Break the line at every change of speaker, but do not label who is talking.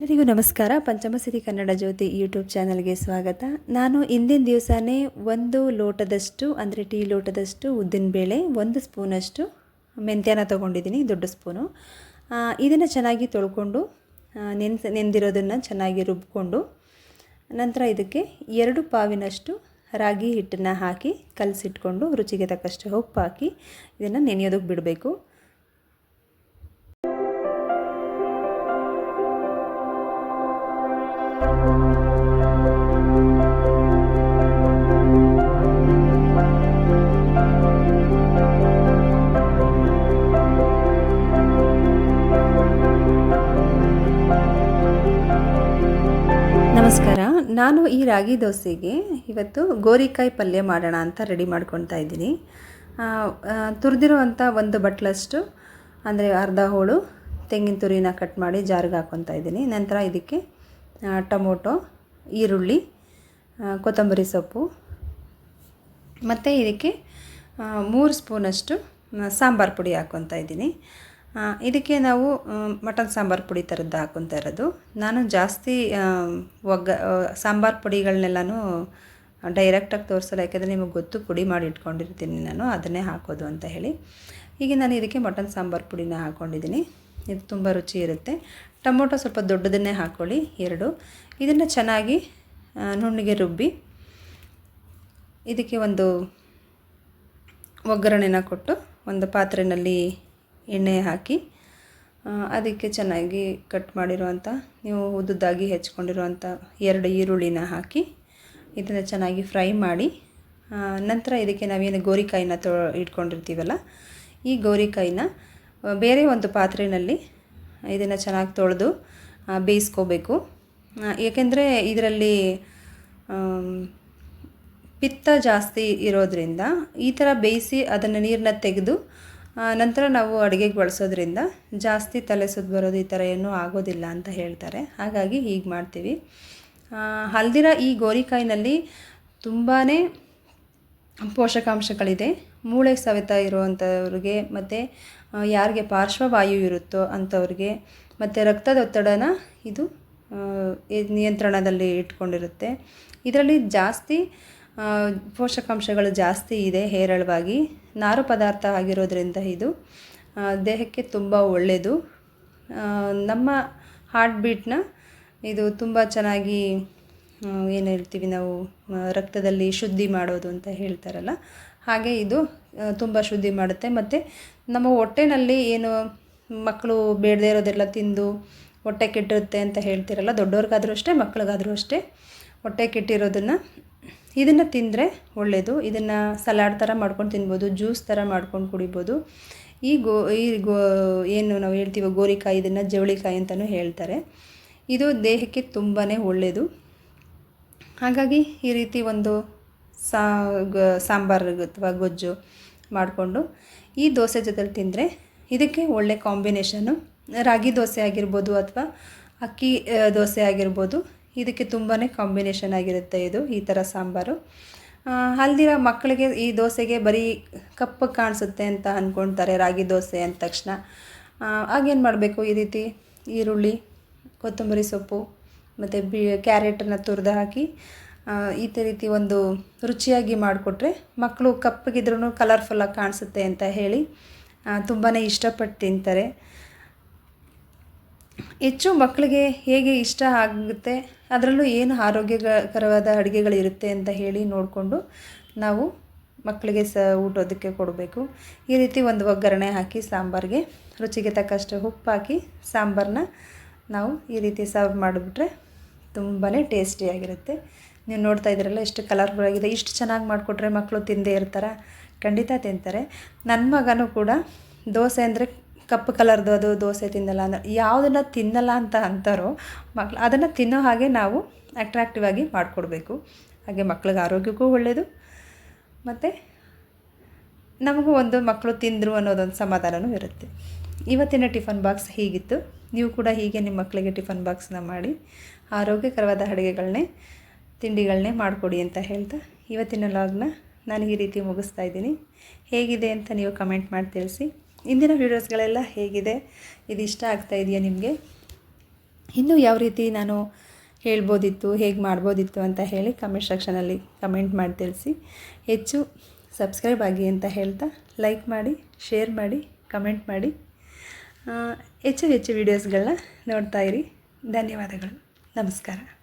ಎಲ್ಲರಿಗೂ ನಮಸ್ಕಾರ. ಪಂಚಮಸಿರಿ ಕನ್ನಡ ಜ್ಯೋತಿ ಯೂಟ್ಯೂಬ್ ಚಾನಲ್ಗೆ ಸ್ವಾಗತ. ನಾನು ಇಂದಿನ ದಿವಸನೇ ಒಂದು ಲೋಟದಷ್ಟು ಅಂದರೆ ಟೀ ಲೋಟದಷ್ಟು ಉದ್ದಿನಬೇಳೆ, 1 ಸ್ಪೂನಷ್ಟು ಮೆಂತ್ಯನ ತೊಗೊಂಡಿದ್ದೀನಿ, ದೊಡ್ಡ ಸ್ಪೂನು. ಇದನ್ನು ಚೆನ್ನಾಗಿ ತೊಳ್ಕೊಂಡು ನೆಂದಿರೋದನ್ನು ಚೆನ್ನಾಗಿ ರುಬ್ಕೊಂಡು ನಂತರ ಇದಕ್ಕೆ 2 ಪಾವಿನಷ್ಟು ರಾಗಿ ಹಿಟ್ಟನ್ನು ಹಾಕಿ ಕಲಸಿಟ್ಕೊಂಡು ರುಚಿಗೆ ತಕ್ಕಷ್ಟು ಉಪ್ಪು ಹಾಕಿ ಇದನ್ನು ನೆನೆಯೋದಕ್ಕೆ ಬಿಡಬೇಕು. ನಮಸ್ಕಾರ. ನಾನು ಈ ರಾಗಿ ದೋಸೆಗೆ ಇವತ್ತು ಗೋರಿಕಾಯಿ ಪಲ್ಯ ಮಾಡೋಣ ಅಂತ ರೆಡಿ ಮಾಡ್ಕೊತಾ ಇದ್ದೀನಿ. ತುರಿದಿರುವಂಥ 1 ಬಟ್ಲಷ್ಟು ಅಂದರೆ ಅರ್ಧ ಹೋಳು ತೆಂಗಿನ ತುರಿನ ಕಟ್ ಮಾಡಿ ಜಾರಿಗೆ ಹಾಕ್ಕೊತಾ ಇದ್ದೀನಿ. ನಂತರ ಇದಕ್ಕೆ ಟೊಮೊಟೊ, ಈರುಳ್ಳಿ, ಕೊತ್ತಂಬರಿ ಸೊಪ್ಪು ಮತ್ತು ಇದಕ್ಕೆ 3 ಸ್ಪೂನಷ್ಟು ಸಾಂಬಾರು ಪುಡಿ ಹಾಕ್ಕೊತಾ ಇದ್ದೀನಿ. ಇದಕ್ಕೆ ನಾವು ಮಟನ್ ಸಾಂಬಾರು ಪುಡಿ ಥರದ್ದು ಹಾಕ್ಕೊತಾ ಇರೋದು. ನಾನು ಜಾಸ್ತಿ ಸಾಂಬಾರು ಪುಡಿಗಳನ್ನೆಲ್ಲನೂ ಡೈರೆಕ್ಟಾಗಿ ತೋರಿಸಲ್ಲ, ಯಾಕೆಂದರೆ ನಿಮಗೆ ಗೊತ್ತು ಪುಡಿ ಮಾಡಿ ಇಟ್ಕೊಂಡಿರ್ತೀನಿ ನಾನು, ಅದನ್ನೇ ಹಾಕೋದು ಅಂತ ಹೇಳಿ. ಈಗ ನಾನು ಇದಕ್ಕೆ ಮಟನ್ ಸಾಂಬಾರು ಪುಡಿನ ಹಾಕ್ಕೊಂಡಿದ್ದೀನಿ. ಇದು ತುಂಬ ರುಚಿ ಇರುತ್ತೆ. ಟೊಮೊಟೊ ಸ್ವಲ್ಪ ದೊಡ್ಡದನ್ನೇ ಹಾಕ್ಕೊಳ್ಳಿ, 2. ಇದನ್ನು ಚೆನ್ನಾಗಿ ನುಣ್ಣಗೆ ರುಬ್ಬಿ ಇದಕ್ಕೆ ಒಂದು ಒಗ್ಗರಣೆನ ಕೊಟ್ಟು ಒಂದು ಪಾತ್ರೆಯಲ್ಲಿ ಎಣ್ಣೆ ಹಾಕಿ ಅದಕ್ಕೆ ಚೆನ್ನಾಗಿ ಕಟ್ ಮಾಡಿರುವಂಥ, ನೀವು ಉದ್ದುದ್ದಾಗಿ ಹೆಚ್ಕೊಂಡಿರುವಂಥ 2 ಈರುಳ್ಳಿನ ಹಾಕಿ ಇದನ್ನು ಚೆನ್ನಾಗಿ ಫ್ರೈ ಮಾಡಿ ನಂತರ ಇದಕ್ಕೆ ನಾವೇನು ಗೋರಿಕಾಯಿನ ಇಟ್ಕೊಂಡಿರ್ತೀವಲ್ಲ, ಈ ಗೋರಿಕಾಯಿನ ಬೇರೆ ಒಂದು ಪಾತ್ರೆಯಲ್ಲಿ ಇದನ್ನು ಚೆನ್ನಾಗಿ ತೊಳೆದು ಬೇಯಿಸ್ಕೋಬೇಕು. ಏಕೆಂದರೆ ಇದರಲ್ಲಿ ಪಿತ್ತ ಜಾಸ್ತಿ ಇರೋದರಿಂದ ಈ ಥರ ಬೇಯಿಸಿ ಅದನ್ನು ನೀರನ್ನ ತೆಗೆದು ನಂತರ ನಾವು ಅಡುಗೆಗೆ ಬಳಸೋದ್ರಿಂದ ಜಾಸ್ತಿ ತಲೆ ಸುತ್ತು ಬರೋದು ಈ ಥರ ಏನೂ ಆಗೋದಿಲ್ಲ ಅಂತ ಹೇಳ್ತಾರೆ. ಹಾಗಾಗಿ ಹೀಗೆ ಮಾಡ್ತೀವಿ. ಅಲ್ದಿರ ಈ ಗೋರಿಕಾಯಿನಲ್ಲಿ ತುಂಬಾ ಪೋಷಕಾಂಶಗಳಿದೆ. ಮೂಳೆ ಸವೆತ ಇರುವಂಥವ್ರಿಗೆ ಮತ್ತು ಯಾರಿಗೆ ಪಾರ್ಶ್ವವಾಯು ಇರುತ್ತೋ ಅಂಥವ್ರಿಗೆ ಮತ್ತು ರಕ್ತದೊತ್ತಡನ ಇದು ನಿಯಂತ್ರಣದಲ್ಲಿ ಇಟ್ಕೊಂಡಿರುತ್ತೆ. ಇದರಲ್ಲಿ ಜಾಸ್ತಿ ಪೋಷಕಾಂಶಗಳು ಜಾಸ್ತಿ ಇದೆ, ಹೇರಳವಾಗಿ ನಾರು ಪದಾರ್ಥ ಆಗಿರೋದ್ರಿಂದ ಇದು ದೇಹಕ್ಕೆ ತುಂಬ ಒಳ್ಳೆಯದು. ನಮ್ಮ ಹಾರ್ಟ್ ಬೀಟ್ನ ಇದು ತುಂಬ ಚೆನ್ನಾಗಿ ಏನು ಹೇಳ್ತೀವಿ ನಾವು, ರಕ್ತದಲ್ಲಿ ಶುದ್ಧಿ ಮಾಡೋದು ಅಂತ ಹೇಳ್ತಾರಲ್ಲ, ಹಾಗೆ ಇದು ತುಂಬ ಶುದ್ಧಿ ಮಾಡುತ್ತೆ. ಮತ್ತು ನಮ್ಮ ಹೊಟ್ಟೆನಲ್ಲಿ ಏನು ಮಕ್ಕಳು ಬೇಡದೇ ಇರೋದೆಲ್ಲ ತಿಂದು ಹೊಟ್ಟೆ ಕೆಟ್ಟಿರುತ್ತೆ ಅಂತ ಹೇಳ್ತಿರಲ್ಲ, ದೊಡ್ಡವ್ರಿಗಾದರೂ ಅಷ್ಟೇ ಮಕ್ಳಿಗಾದರೂ ಅಷ್ಟೇ ಹೊಟ್ಟೆ ಕೆಟ್ಟಿರೋದನ್ನು ಇದನ್ನು ತಿಂದರೆ ಒಳ್ಳೆಯದು. ಇದನ್ನು ಸಲಾಡ್ ಥರ ಮಾಡ್ಕೊಂಡು ತಿನ್ಬೋದು, ಜ್ಯೂಸ್ ಥರ ಮಾಡ್ಕೊಂಡು ಕುಡಿಬೋದು. ಈ ಏನು ನಾವು ಹೇಳ್ತೀವೋ ಗೋರಿಕಾಯಿ, ಇದನ್ನು ಜವಳಿಕಾಯಿ ಅಂತಲೂ ಹೇಳ್ತಾರೆ. ಇದು ದೇಹಕ್ಕೆ ತುಂಬಾ ಒಳ್ಳೆಯದು. ಹಾಗಾಗಿ ಈ ರೀತಿ ಒಂದು ಸಾಂಬಾರು ಅಥವಾ ಗೊಜ್ಜು ಮಾಡಿಕೊಂಡು ಈ ದೋಸೆ ಜೊತೆಲಿ ತಿಂದರೆ ಇದಕ್ಕೆ ಒಳ್ಳೆ ಕಾಂಬಿನೇಷನು. ರಾಗಿ ದೋಸೆ ಆಗಿರ್ಬೋದು ಅಥವಾ ಅಕ್ಕಿ ದೋಸೆ ಆಗಿರ್ಬೋದು, ಇದಕ್ಕೆ ತುಂಬಾ ಕಾಂಬಿನೇಷನ್ ಆಗಿರುತ್ತೆ ಇದು, ಈ ಥರ ಸಾಂಬಾರು. ಅಲ್ದಿರ ಮಕ್ಕಳಿಗೆ ಈ ದೋಸೆಗೆ ಬರೀ ಕಪ್ಪು ಕಾಣಿಸುತ್ತೆ ಅಂತ ಅಂದ್ಕೊಳ್ತಾರೆ ರಾಗಿ ದೋಸೆ ಅಂದ ತಕ್ಷಣ. ಆಗೇನು ಮಾಡಬೇಕು, ಈ ರೀತಿ ಈರುಳ್ಳಿ, ಕೊತ್ತಂಬರಿ ಸೊಪ್ಪು ಮತ್ತು ಕ್ಯಾರೆಟನ್ನು ತುರಿದು ಹಾಕಿ ಈ ರೀತಿ ಒಂದು ರುಚಿಯಾಗಿ ಮಾಡಿಕೊಟ್ರೆ ಮಕ್ಕಳು ಕಪ್ಪಗಿದ್ರೂ ಕಲರ್ಫುಲ್ಲಾಗಿ ಕಾಣಿಸುತ್ತೆ ಅಂತ ಹೇಳಿ ತುಂಬಾ ಇಷ್ಟಪಟ್ಟು ತಿಂತಾರೆ. ಹೆಚ್ಚು ಮಕ್ಕಳಿಗೆ ಹೇಗೆ ಇಷ್ಟ ಆಗುತ್ತೆ, ಅದರಲ್ಲೂ ಏನು ಆರೋಗ್ಯಕರವಾದ ಅಡುಗೆಗಳಿರುತ್ತೆ ಅಂತ ಹೇಳಿ ನೋಡಿಕೊಂಡು ನಾವು ಮಕ್ಕಳಿಗೆ ಊಟೋದಕ್ಕೆ ಕೊಡಬೇಕು. ಈ ರೀತಿ ಒಂದು ಒಗ್ಗರಣೆ ಹಾಕಿ ಸಾಂಬಾರಿಗೆ ರುಚಿಗೆ ತಕ್ಕಷ್ಟು ಉಪ್ಪು ಹಾಕಿ ಸಾಂಬಾರನ್ನ ನಾವು ಈ ರೀತಿ ಸರ್ವ್ ಮಾಡಿಬಿಟ್ರೆ ತುಂಬಾ ಟೇಸ್ಟಿಯಾಗಿರುತ್ತೆ. ನೀವು ನೋಡ್ತಾ ಇದ್ದೀರಲ್ಲ ಎಷ್ಟು ಕಲರ್ಫುಲ್ ಆಗಿದೆ. ಇಷ್ಟು ಚೆನ್ನಾಗಿ ಮಾಡಿಕೊಟ್ರೆ ಮಕ್ಕಳು ತಿಂದೇ ಇರ್ತಾರೆ, ಖಂಡಿತ ತಿಂತಾರೆ. ನನ್ನ ಮಗನೂ ಕೂಡ ದೋಸೆ ಅಂದರೆ ಕಪ್ಪು ಕಲರ್ದು ಅದು ದೋಸೆ ತಿನ್ನಲ್ಲ ಅಂದರೆ, ಯಾವುದನ್ನು ತಿನ್ನಲ್ಲ ಅಂತ ಅಂತಾರೋ ಮಕ್ಕಳು ಅದನ್ನು ತಿನ್ನೋ ಹಾಗೆ ನಾವು ಅಟ್ರಾಕ್ಟಿವ್ ಆಗಿ ಮಾಡಿಕೊಡ್ಬೇಕು. ಹಾಗೆ ಮಕ್ಳಿಗೆ ಆರೋಗ್ಯಕ್ಕೂ ಒಳ್ಳೆಯದು ಮತ್ತು ನಮಗೂ ಒಂದು ಮಕ್ಕಳು ತಿಂದರು ಅನ್ನೋದೊಂದು ಸಮಾಧಾನವೂ ಇರುತ್ತೆ. ಇವತ್ತಿನ ಟಿಫನ್ ಬಾಕ್ಸ್ ಹೀಗಿತ್ತು. ನೀವು ಕೂಡ ಹೀಗೆ ನಿಮ್ಮ ಮಕ್ಕಳಿಗೆ ಟಿಫನ್ ಬಾಕ್ಸ್ನ ಮಾಡಿ ಆರೋಗ್ಯಕರವಾದ ಅಡುಗೆಗಳನ್ನೇ ತಿಂಡಿಗಳನ್ನೇ ಮಾಡಿಕೊಡಿ ಅಂತ ಹೇಳ್ತಾ ಇವತ್ತಿನ ಲಾಗ್ನ ನಾನು ಈ ರೀತಿ ಮುಗಿಸ್ತಾ ಇದ್ದೀನಿ. ಹೇಗಿದೆ ಅಂತ ನೀವು ಕಮೆಂಟ್ ಮಾಡಿ ತಿಳಿಸಿ. ಇಂದಿನ ವೀಡಿಯೋಸ್ಗಳೆಲ್ಲ ಹೇಗಿದೆ, ಇದು ಇಷ್ಟ ಆಗ್ತಾ ಇದೆಯಾ ನಿಮಗೆ? ಇನ್ನೂ ಯಾವ ರೀತಿ ನಾನು ಹೇಳ್ಬೋದಿತ್ತು, ಹೇಗೆ ಮಾಡ್ಬೋದಿತ್ತು ಅಂತ ಹೇಳಿ ಕಮೆಂಟ್ ಸೆಕ್ಷನಲ್ಲಿ ಕಮೆಂಟ್ ಮಾಡಿ ತಿಳಿಸಿ. ಹೆಚ್ಚು ಸಬ್ಸ್ಕ್ರೈಬ್ ಆಗಿ ಅಂತ ಹೇಳ್ತಾ, ಲೈಕ್ ಮಾಡಿ, ಶೇರ್ ಮಾಡಿ, ಕಮೆಂಟ್ ಮಾಡಿ, ಹೆಚ್ಚು ಹೆಚ್ಚು ವೀಡಿಯೋಸ್ಗಳನ್ನ ನೋಡ್ತಾಯಿರಿ. ಧನ್ಯವಾದಗಳು. ನಮಸ್ಕಾರ.